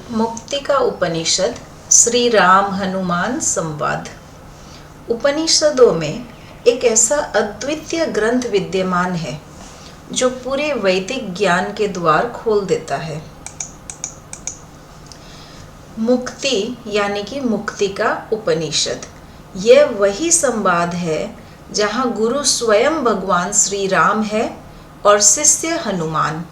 मुक्ति का उपनिषद श्री राम हनुमान संवाद। उपनिषदों में एक ऐसा अद्वितीय ग्रंथ विद्यमान है जो पूरे वैदिक ज्ञान के द्वार खोल देता है। मुक्ति यानी कि मुक्ति का उपनिषद, यह वही संवाद है जहाँ गुरु स्वयं भगवान श्री राम है और शिष्य हनुमान।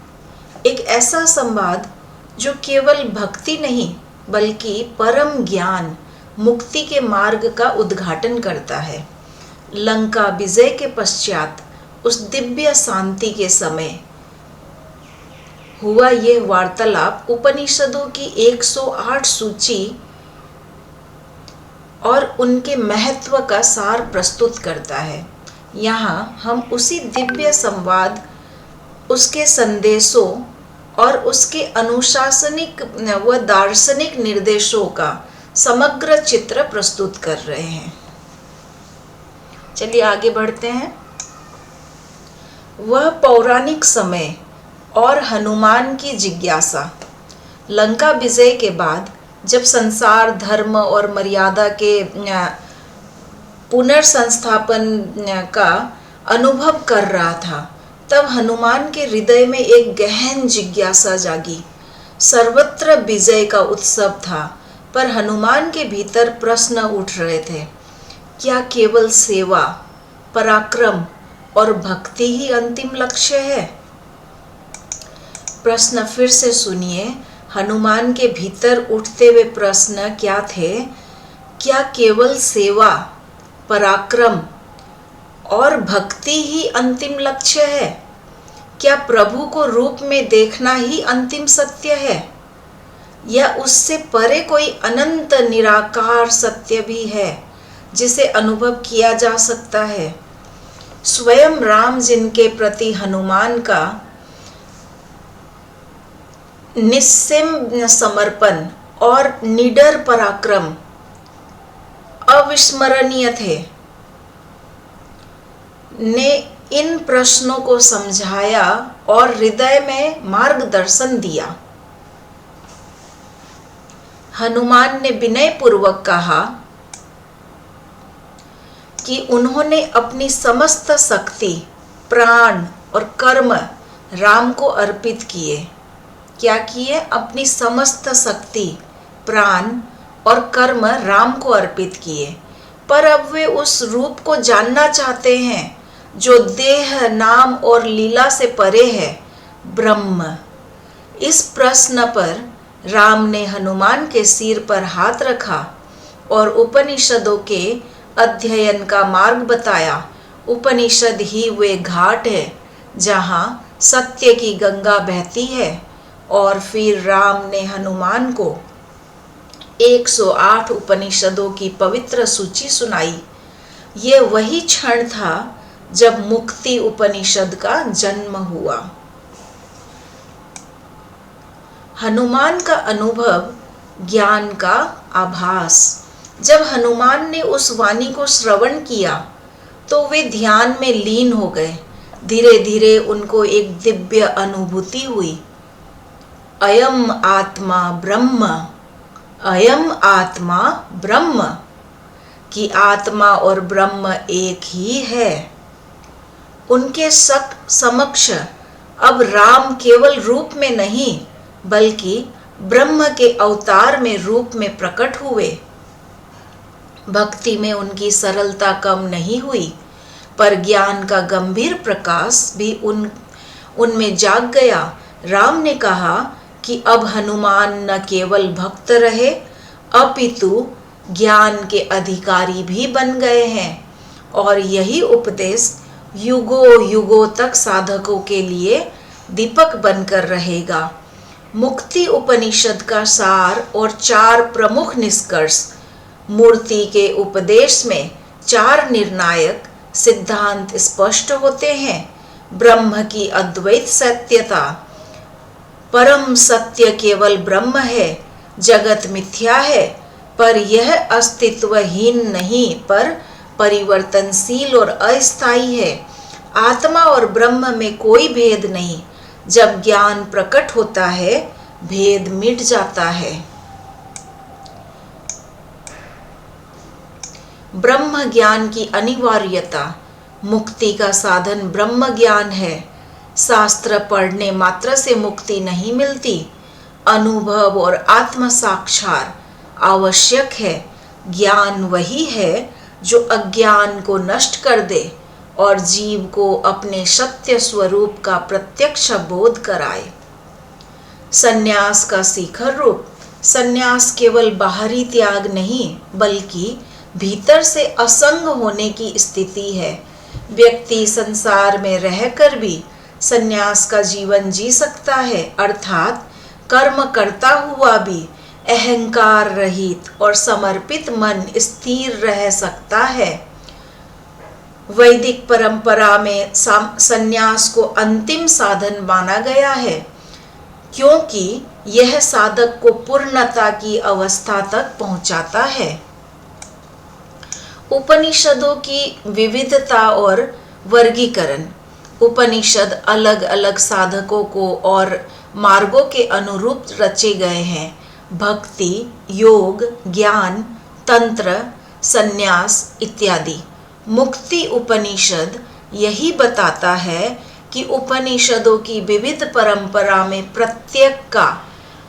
एक ऐसा संवाद जो केवल भक्ति नहीं बल्कि परम ज्ञान, मुक्ति के मार्ग का उद्घाटन करता है। लंका विजय के पश्चात उस दिव्य शांति के समय हुआ यह वार्तालाप उपनिषदों की 108 सूची और उनके महत्व का सार प्रस्तुत करता है। यहाँ हम उसी दिव्य संवाद, उसके संदेशों और उसके अनुशासनिक व दार्शनिक निर्देशों का समग्र चित्र प्रस्तुत कर रहे हैं। चलिए आगे बढ़ते हैं। वह पौराणिक समय और हनुमान की जिज्ञासा। लंका विजय के बाद जब संसार धर्म और मर्यादा के पुनर्संस्थापन का अनुभव कर रहा था, तब हनुमान के हृदय में एक गहन जिज्ञासा जागी। सर्वत्र विजय का उत्सव था, पर हनुमान के भीतर प्रश्न उठ रहे थे। क्या केवल सेवा, पराक्रम और भक्ति ही अंतिम लक्ष्य है? प्रश्न फिर से सुनिए। हनुमान के भीतर उठते हुए प्रश्न क्या थे? क्या केवल सेवा, पराक्रम और भक्ति ही अंतिम लक्ष्य है? क्या प्रभु को रूप में देखना ही अंतिम सत्य है, या उससे परे कोई अनंत निराकार सत्य भी है जिसे अनुभव किया जा सकता है? स्वयं राम, जिनके प्रति हनुमान का निस्सीम समर्पण और निडर पराक्रम अविस्मरणीय थे, ने इन प्रश्नों को समझाया और हृदय में मार्गदर्शन दिया। हनुमान ने विनय पूर्वक कहा कि उन्होंने अपनी समस्त शक्ति, प्राण और कर्म राम को अर्पित किए। क्या किए? अपनी समस्त शक्ति, प्राण और कर्म राम को अर्पित किए, पर अब वे उस रूप को जानना चाहते हैं जो देह, नाम और लीला से परे है, ब्रह्म। इस प्रश्न पर राम ने हनुमान के सिर पर हाथ रखा और उपनिषदों के अध्ययन का मार्ग बताया। उपनिषद ही वे घाट है जहाँ सत्य की गंगा बहती है। और फिर राम ने हनुमान को 108 उपनिषदों की पवित्र सूची सुनाई। ये वही क्षण था जब मुक्ति उपनिषद का जन्म हुआ। हनुमान का अनुभव, ज्ञान का आभास। जब हनुमान ने उस वाणी को श्रवण किया तो वे ध्यान में लीन हो गए। धीरे धीरे उनको एक दिव्य अनुभूति हुई। अयम आत्मा ब्रह्म, अयम आत्मा ब्रह्म, कि आत्मा और ब्रह्म एक ही है। उनके समक्ष अब राम केवल रूप में नहीं बल्कि ब्रह्म के अवतार में रूप में प्रकट हुए। भक्ति में उनकी सरलता कम नहीं हुई, पर ज्ञान का गंभीर प्रकाश भी उनमें जाग गया। राम ने कहा कि अब हनुमान न केवल भक्त रहे अपितु ज्ञान के अधिकारी भी बन गए हैं, और यही उपदेश युगों युगों तक साधकों के लिए दीपक बनकर रहेगा। मुक्ति उपनिषद का सार और 4 प्रमुख निष्कर्ष। मूर्ति के उपदेश में 4 निर्णायक सिद्धांत स्पष्ट होते हैं। ब्रह्म की अद्वैत सत्यता, परम सत्य केवल ब्रह्म है, जगत मिथ्या है, पर यह अस्तित्वहीन नहीं पर परिवर्तनशील और अस्थायी है। आत्मा और ब्रह्म में कोई भेद नहीं। जब ज्ञान प्रकट होता है, भेद मिट जाता है। ब्रह्म ज्ञान की अनिवार्यता। मुक्ति का साधन ब्रह्म ज्ञान है। शास्त्र पढ़ने मात्र से मुक्ति नहीं मिलती, अनुभव और आत्म साक्षात्कार आवश्यक है। ज्ञान वही है जो अज्ञान को नष्ट कर दे और जीव को अपने सत्य स्वरूप का प्रत्यक्ष बोध कराए। संन्यास का शिखर रूप। संन्यास केवल बाहरी त्याग नहीं बल्कि भीतर से असंग होने की स्थिति है। व्यक्ति संसार में रहकर भी संन्यास का जीवन जी सकता है, अर्थात कर्म करता हुआ भी अहंकार रहित और समर्पित मन स्थिर रह सकता है। वैदिक परंपरा में संन्यास को अंतिम साधन माना गया है, क्योंकि यह साधक को पूर्णता की अवस्था तक पहुंचाता है। उपनिषदों की विविधता और वर्गीकरण। उपनिषद अलग अलग साधकों को और मार्गों के अनुरूप रचे गए हैं। भक्ति, योग, ज्ञान, तंत्र, संन्यास इत्यादि। मुक्ति उपनिषद यही बताता है कि उपनिषदों की विविध परंपरा में प्रत्येक का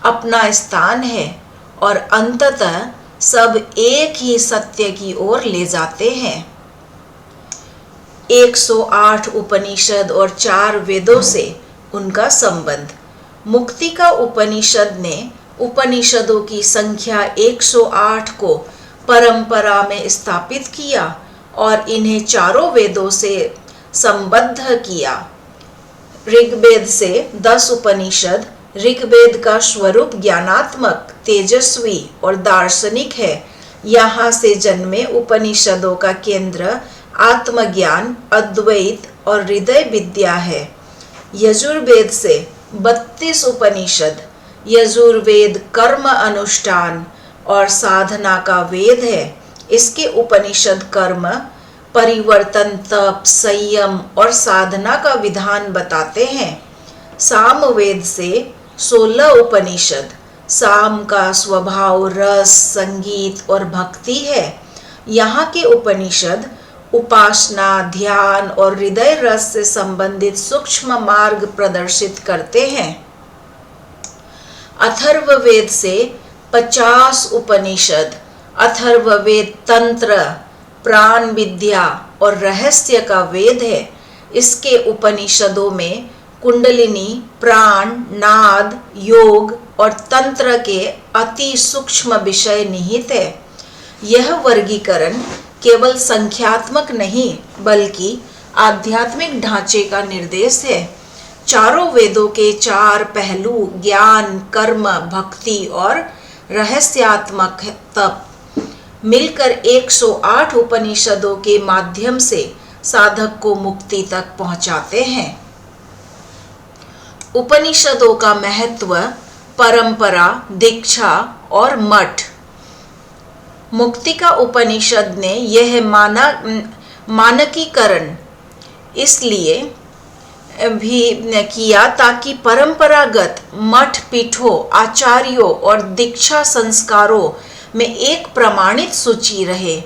अपना स्थान है और अंततः सब एक ही सत्य की ओर ले जाते हैं। 108 उपनिषद और 4 वेदों से उनका संबंध। मुक्ति का उपनिषद ने उपनिषदों की संख्या 108 को परंपरा में स्थापित किया और इन्हें चारों वेदों से संबद्ध किया। ऋग्वेद से 10 उपनिषद। ऋग्वेद का स्वरूप ज्ञानात्मक, तेजस्वी और दार्शनिक है। यहाँ से जन्मे उपनिषदों का केंद्र आत्मज्ञान, अद्वैत और हृदय विद्या है। यजुर्वेद से 32 उपनिषद। यजुर्वेद कर्म अनुष्ठान और साधना का वेद है। इसके उपनिषद कर्म, परिवर्तन, तप, संयम और साधना का विधान बताते हैं। सामवेद से 16 उपनिषद। साम का स्वभाव रस, संगीत और भक्ति है। यहाँ के उपनिषद उपासना, ध्यान और हृदय रस से संबंधित सूक्ष्म मार्ग प्रदर्शित करते हैं। अथर्ववेद से 50 उपनिषद। अथर्ववेद तंत्र, प्राण विद्या और रहस्य का वेद है। इसके उपनिषदों में कुंडलिनी, प्राण, नाद, योग और तंत्र के अति सूक्ष्म विषय निहित है। यह वर्गीकरण केवल संख्यात्मक नहीं बल्कि आध्यात्मिक ढांचे का निर्देश है। चारों वेदों के 4 पहलू ज्ञान, कर्म, भक्ति और रहस्यात्मक तप मिलकर 108 उपनिषदों के माध्यम से साधक को मुक्ति तक पहुंचाते हैं। उपनिषदों का महत्व, परंपरा, दीक्षा और मठ। मुक्ति का उपनिषद ने यह मानकीकरण इसलिए भी किया ताकि परंपरागत मठ पीठों, आचार्यों और दीक्षा संस्कारों में एक प्रमाणित सूची रहे।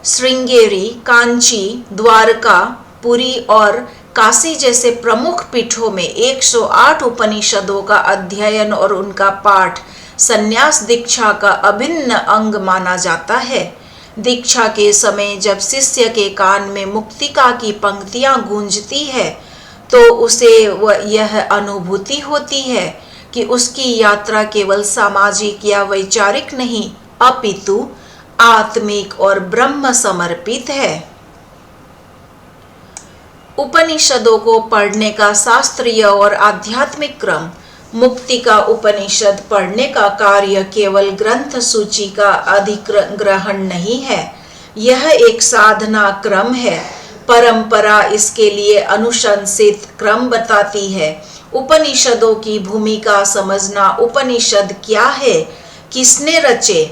श्रृंगेरी, कांची, द्वारका, पुरी और काशी जैसे प्रमुख पीठों में 108 उपनिषदों का अध्ययन और उनका पाठ संन्यास दीक्षा का अभिन्न अंग माना जाता है। दीक्षा के समय जब शिष्य के कान में मुक्तिका की पंक्तियां गूंजती है तो उसे यह अनुभूति होती है कि उसकी यात्रा केवल सामाजिक या वैचारिक नहीं अपितु आत्मिक और ब्रह्म समर्पित है। उपनिषदों को पढ़ने का शास्त्रीय और आध्यात्मिक क्रम। मुक्ति का उपनिषद पढ़ने का कार्य केवल ग्रंथ सूची का अधिग्रहण नहीं है, यह एक साधना क्रम है। परंपरा इसके लिए अनुशंसित क्रम बताती है। उपनिषदों की भूमिका समझना, उपनिषद क्या है, किसने रचे,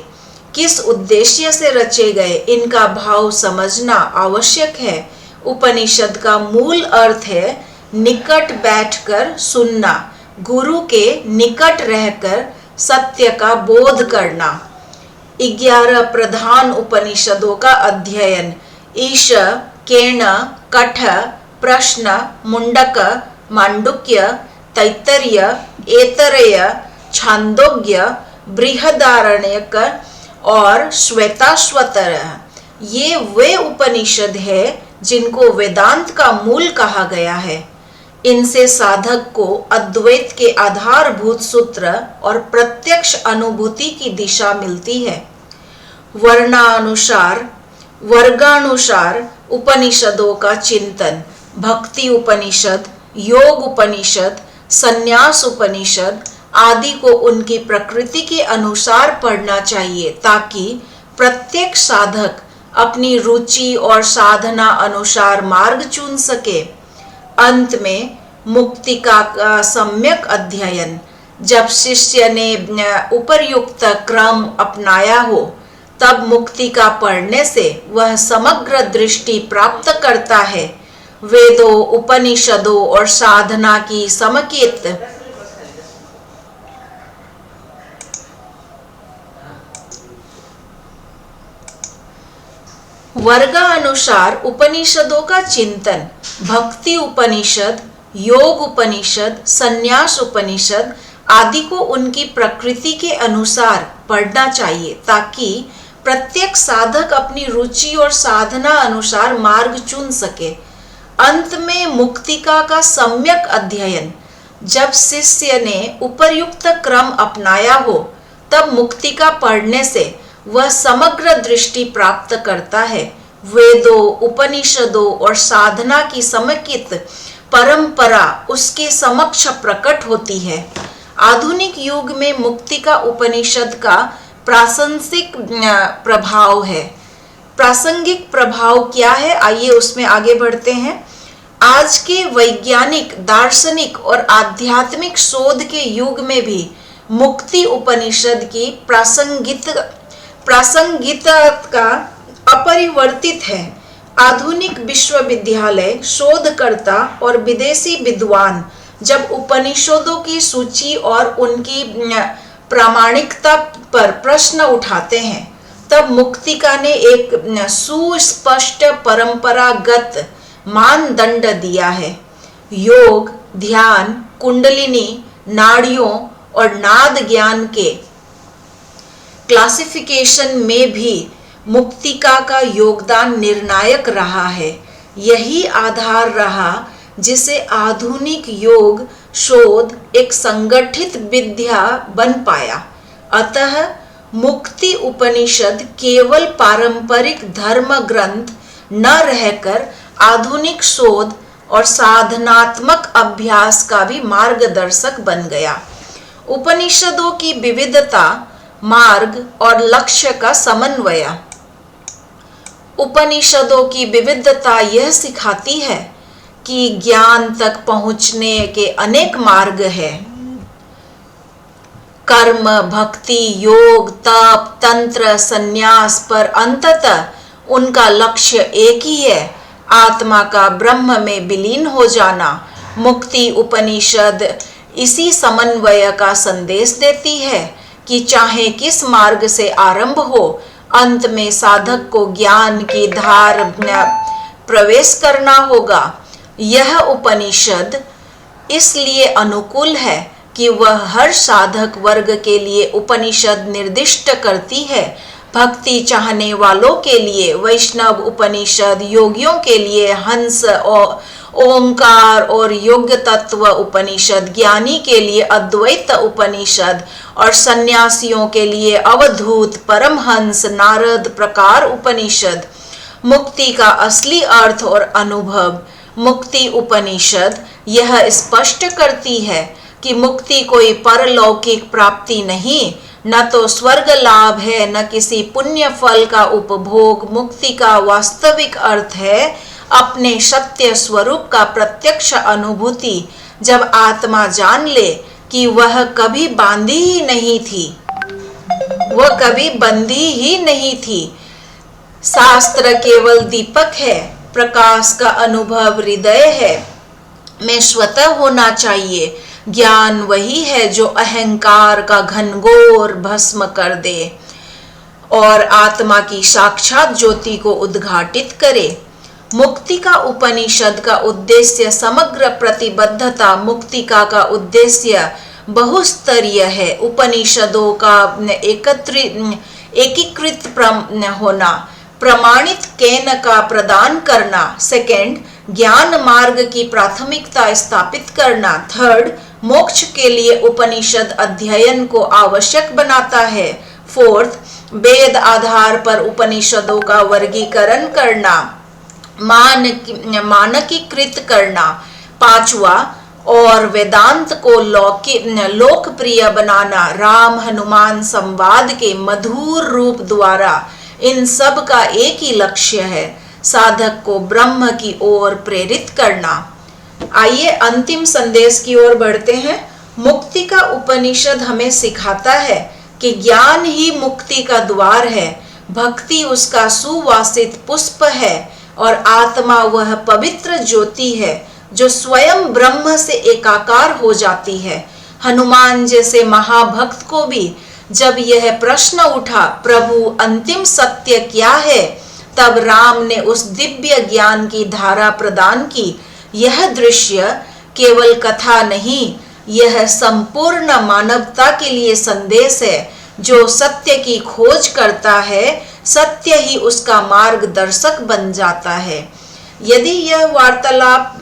किस उद्देश्य से रचे गए, इनका भाव समझना आवश्यक है। उपनिषद का मूल अर्थ है निकट बैठकर सुनना, गुरु के निकट रहकर सत्य का बोध करना। 11 प्रधान उपनिषदों का अध्ययन ईश, केण, कठ, प्रश्न, मुंडक, मांडुक्य, तैत्तरीय, ऐतरेय, छांदोग्य, बृहदारण्यक और श्वेताश्वतर, ये वे उपनिषद है जिनको वेदांत का मूल कहा गया है। इनसे साधक को अद्वैत के आधारभूत सूत्र और प्रत्यक्ष अनुभूति की दिशा मिलती है। वर्गानुसार उपनिषदों का चिंतन भक्ति उपनिषद, योग उपनिषद, संन्यास उपनिषद आदि को उनकी प्रकृति के अनुसार पढ़ना चाहिए ताकि प्रत्येक साधक अपनी रुचि और साधना अनुसार मार्ग चुन सके। अंत में मुक्तिका का सम्यक अध्ययन। जब शिष्य ने उपर्युक्त क्रम अपनाया हो तब मुक्तिका पढ़ने से वह समग्र दृष्टि प्राप्त करता है। वेदों, उपनिषदों और साधना की समेकित वर्गानुसार उपनिषदों का चिंतन भक्ति उपनिषद, योग उपनिषद, संन्यास उपनिषद आदि को उनकी प्रकृति के अनुसार पढ़ना चाहिए ताकि प्रत्येक साधक अपनी रुचि और साधना अनुसार मार्ग चुन सके। अंत में मुक्तिका का सम्यक अध्ययन। जब शिष्य ने उपर्युक्त क्रम अपनाया हो तब मुक्तिका पढ़ने से वह समग्र दृष्टि प्राप्त करता है। वेदों, उपनिषदों और साधना की समेकित परंपरा उसके समक्ष प्रकट होती है। आधुनिक युग में मुक्तिका उपनिषद का प्रासंगिक प्रभाव है। प्रासंगिक प्रभाव क्या है, आइए उसमें आगे बढ़ते हैं। आज के वैज्ञानिक, दार्शनिक और आध्यात्मिक शोध के युग में भी मुक्ति उपनिषद की प्रासंगिकता अपरिवर्तित है। आधुनिक विश्वविद्यालय, शोधकर्ता और विदेशी विद्वान जब उपनिषदों की सूची और उनकी प्रामाणिकता पर प्रश्न उठाते हैं तब मुक्तिका ने एक सुस्पष्ट परंपरागत मानदंड दिया है। योग, ध्यान, कुंडलिनी, नाड़ियों और नाद ज्ञान के क्लासिफिकेशन में भी मुक्तिका का योगदान निर्णायक रहा है। यही आधार रहा जिसे आधुनिक योग शोध एक संगठित विद्या बन पाया। अतः मुक्ति उपनिषद केवल पारंपरिक धर्म ग्रंथ न रहकर आधुनिक शोध और साधनात्मक अभ्यास का भी मार्गदर्शक बन गया। उपनिषदों की विविधता, मार्ग और लक्ष्य का समन्वय। उपनिषदों की विविधता यह सिखाती है कि ज्ञान तक पहुंचने के अनेक मार्ग हैं। कर्म, भक्ति, योग, तप, तंत्र, संन्यास पर अंततः उनका लक्ष्य एक ही है, आत्मा का ब्रह्म में विलीन हो जाना। मुक्ति उपनिषद इसी समन्वय का संदेश देती है कि चाहे किस मार्ग से आरंभ हो, अंत में साधक को ज्ञान की धार प्रवेश करना होगा। यह उपनिषद इसलिए अनुकूल है कि वह हर साधक वर्ग के लिए उपनिषद निर्दिष्ट करती है। भक्ति चाहने वालों के लिए वैष्णव उपनिषद, योगियों के लिए हंस और ओंकार और योग तत्व उपनिषद, ज्ञानी के लिए अद्वैत उपनिषद और सन्यासियों के लिए अवधूत, परमहंस, नारद प्रकार उपनिषद। मुक्ति का असली अर्थ और अनुभव। मुक्ति उपनिषद यह स्पष्ट करती है कि मुक्ति कोई परलौकिक प्राप्ति नहीं, न तो स्वर्ग लाभ है, न किसी पुण्य फल का उपभोग। मुक्ति का वास्तविक अर्थ है अपने सत्य स्वरूप का प्रत्यक्ष अनुभूति। जब आत्मा जान ले कि वह कभी बांधी ही नहीं थी, वह कभी बंधी ही नहीं थी। शास्त्र केवल दीपक है, प्रकाश का अनुभव हृदय है में स्वतः होना चाहिए। ज्ञान वही है जो अहंकार का घनघोर भस्म कर दे और आत्मा की साक्षात ज्योति को उद्घाटित करे। मुक्तिका उपनिषद का उद्देश्य समग्र प्रतिबद्धता, मुक्तिका का उद्देश्य बहुस्तरीय है। उपनिषदों का एकीकृत होना, प्रमाणित केन का प्रदान करना। सेकंड, ज्ञान मार्ग की प्राथमिकता स्थापित करना। थर्ड, मोक्ष के लिए उपनिषद अध्ययन को आवश्यक बनाता है। फोर्थ, वेद आधार पर उपनिषदों का वर्गीकरण करना, मानकीकृत करना। पांचवा, और वेदांत को लोकप्रिय बनाना। राम हनुमान संवाद के मधुर रूप द्वारा इन सब का एक ही लक्ष्य है, साधक को ब्रह्म की ओर प्रेरित करना। आइए अंतिम संदेश की ओर बढ़ते हैं। मुक्ति का उपनिषद हमें सिखाता है कि ज्ञान ही मुक्ति का द्वार है, भक्ति उसका सुवासित पुष्प है और आत्मा वह पवित्र ज्योति है जो स्वयं ब्रह्म से एकाकार हो जाती है। हनुमान जैसे महाभक्त को भी जब यह प्रश्न उठा, प्रभु अंतिम सत्य क्या है, तब राम ने उस दिव्य ज्ञान की धारा प्रदान की। यह दृश्य केवल कथा नहीं, यह संपूर्ण मानवता के लिए संदेश है। जो सत्य की खोज करता है, सत्य ही उसका मार्गदर्शक बन जाता है। यदि यह वार्तालाप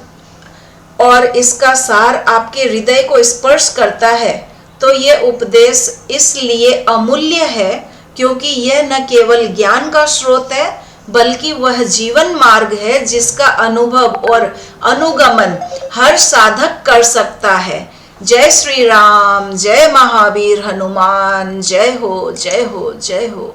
और इसका सार आपके हृदय को स्पर्श करता है, तो यह उपदेश इसलिए अमूल्य है क्योंकि यह न केवल ज्ञान का स्रोत है, बल्कि वह जीवन मार्ग है जिसका अनुभव और अनुगमन हर साधक कर सकता है। जय श्री राम, जय महावीर हनुमान, जय हो जय हो जय हो।